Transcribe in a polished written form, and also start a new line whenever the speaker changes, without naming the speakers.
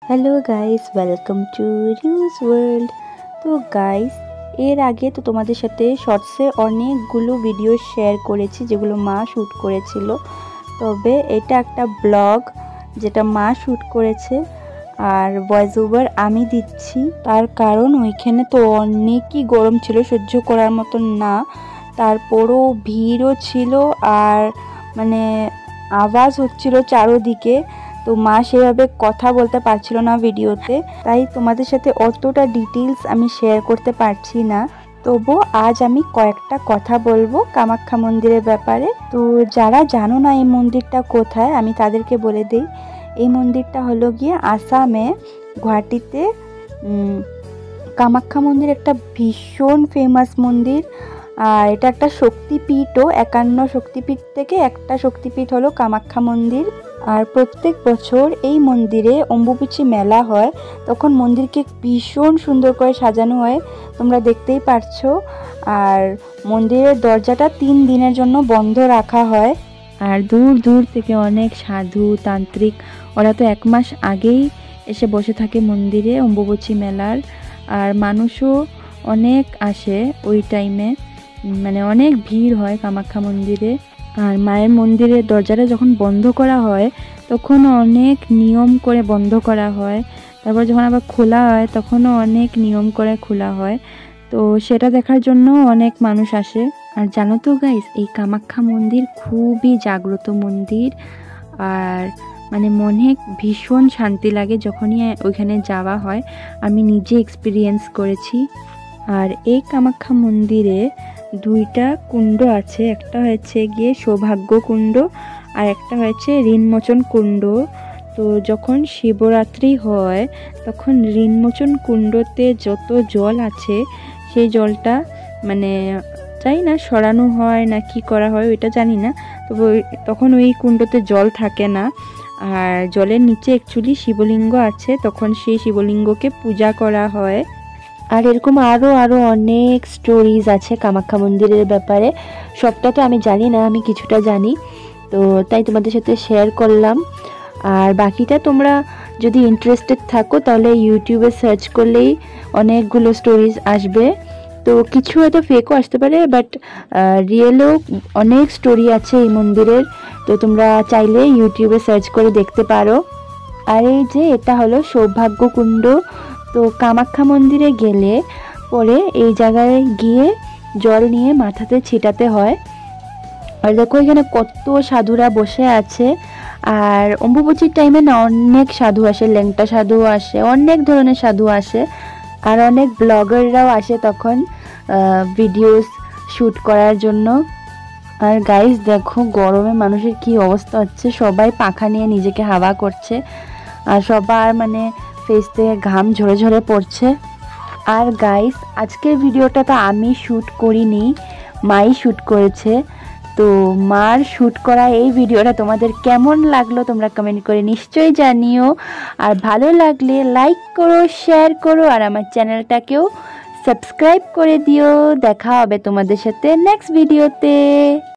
Hello guys, welcome to reuse world. তো guys, এর আগে তো তোমাদের সাথে শর্টসে অনেকগুলো ভিডিও শেয়ার করেছি যেগুলো মা শ্যুট করেছিল। তবে এটা একটা ব্লগ যেটা মা শ্যুট করেছে আর ভয়েস ওভার আমি দিচ্ছি। তার কারণ ওইখানে তো অনেকই গরম ছিল, সহ্য করার মতন না। তারপরও ভিড়ও ছিল আর মানে আওয়াজ হচ্ছিল চারোদিকে। তো মা সেভাবে কথা বলতে পারছিল না ভিডিওতে, তাই তোমাদের সাথে অতটা ডিটেলস আমি শেয়ার করতে পারছি না। তবু আজ আমি কয়েকটা কথা বলবো কামাখ্যা মন্দিরের ব্যাপারে। তো যারা জানো না এই মন্দিরটা কোথায়, আমি তাদেরকে বলে দিই। এই মন্দিরটা হলো গিয়ে আসামে, গুয়াহাটিতে। কামাখ্যা মন্দির একটা ভীষণ ফেমাস মন্দির। আর এটা একটা শক্তিপীঠও, 51 শক্তিপীঠ থেকে একটা শক্তিপীঠ হলো কামাখ্যা মন্দির। আর প্রত্যেক বছর এই মন্দিরে অম্বুবাচী মেলা হয়, তখন মন্দিরকে ভীষণ সুন্দর করে সাজানো হয়, তোমরা দেখতেই পারছো। আর মন্দিরের দরজাটা 3 দিনের জন্য বন্ধ রাখা হয়। আর দূর দূর থেকে অনেক সাধু তান্ত্রিক, ওরা তো 1 মাস আগেই এসে বসে থাকে মন্দিরে অম্বুবাচী মেলার। আর মানুষও অনেক আসে ওই টাইমে, মানে অনেক ভিড় হয় কামাখ্যা মন্দিরে। আর মায়ের মন্দিরের দরজাটা যখন বন্ধ করা হয় তখন অনেক নিয়ম করে বন্ধ করা হয়, তারপর যখন আবার খোলা হয় তখনও অনেক নিয়ম করে খোলা হয়। তো সেটা দেখার জন্য অনেক মানুষ আসে। আর জানো তো গাইস, এই কামাখ্যা মন্দির খুবই জাগ্রত মন্দির। আর মানে মনে ভীষণ শান্তি লাগে যখনই ওইখানে যাওয়া হয়, আমি নিজে এক্সপিরিয়েন্স করেছি। আর এই কামাখ্যা মন্দিরে 2টা কুণ্ড আছে, একটা হয়েছে গিয়ে সৌভাগ্য কুণ্ড আর একটা হয়েছে ঋণমোচন কুণ্ড। তো যখন শিবরাত্রি হয় তখন ঋণমোচন কুণ্ডতে যত জল আছে সেই জলটা মানে জানি না সরানো হয় না কি করা হয় ওইটা জানি না, তবে তখন ওই কুণ্ডতে জল থাকে না। আর জলের নিচে অ্যাকচুয়ালি শিবলিঙ্গ আছে, তখন সেই শিবলিঙ্গকে পূজা করা হয়। আর এরকম আরও অনেক স্টোরিজ আছে কামাখ্যা মন্দিরের ব্যাপারে, সবটা তো আমি জানি না, আমি কিছুটা জানি, তো তাই তোমাদের সাথে শেয়ার করলাম। আর বাকিটা তোমরা যদি ইন্টারেস্টেড থাকো তাহলে ইউটিউবে সার্চ করলেই অনেকগুলো স্টোরিজ আসবে। তো কিছু হয়তো ফেকও আসতে পারে, বাট রিয়েলও অনেক স্টোরি আছে এই মন্দিরের, তো তোমরা চাইলে ইউটিউবে সার্চ করে দেখতে পারো। আর এই যে এটা হলো সৌভাগ্য কুণ্ড। তো কামাখ্যা মন্দিরে গেলে পরে এই জায়গায় গিয়ে জল নিয়ে মাথাতে ছিটাতে হয়। আর দেখো এখানে কত সাধুরা বসে আছে। আর অম্বুবাচীর টাইমে না অনেক সাধু আসে, ল্যাংটা সাধু আসে, অনেক ধরনের সাধু আসে। আর অনেক ব্লগাররাও আসে তখন ভিডিওস শ্যুট করার জন্য। আর গাইস দেখো গরমে মানুষের কি অবস্থা হচ্ছে, সবাই পাখা নিয়ে নিজেকে হাওয়া করছে আর সবার মানে ফেস থেকে ঘাম ঝরে ঝরে পড়ছে। আর গাইস আজকের ভিডিওটা তো আমি শ্যুট করিনি, মাই শ্যুট করেছে। তো মার শ্যুট করা এই ভিডিওটা তোমাদের কেমন লাগলো তোমরা কমেন্ট করে নিশ্চয়ই জানিও। আর ভালো লাগলে লাইক করো, শেয়ার করো, আর আমার চ্যানেলটাকেও সাবস্ক্রাইব করে দিও। দেখা হবে তোমাদের সাথে নেক্সট ভিডিওতে।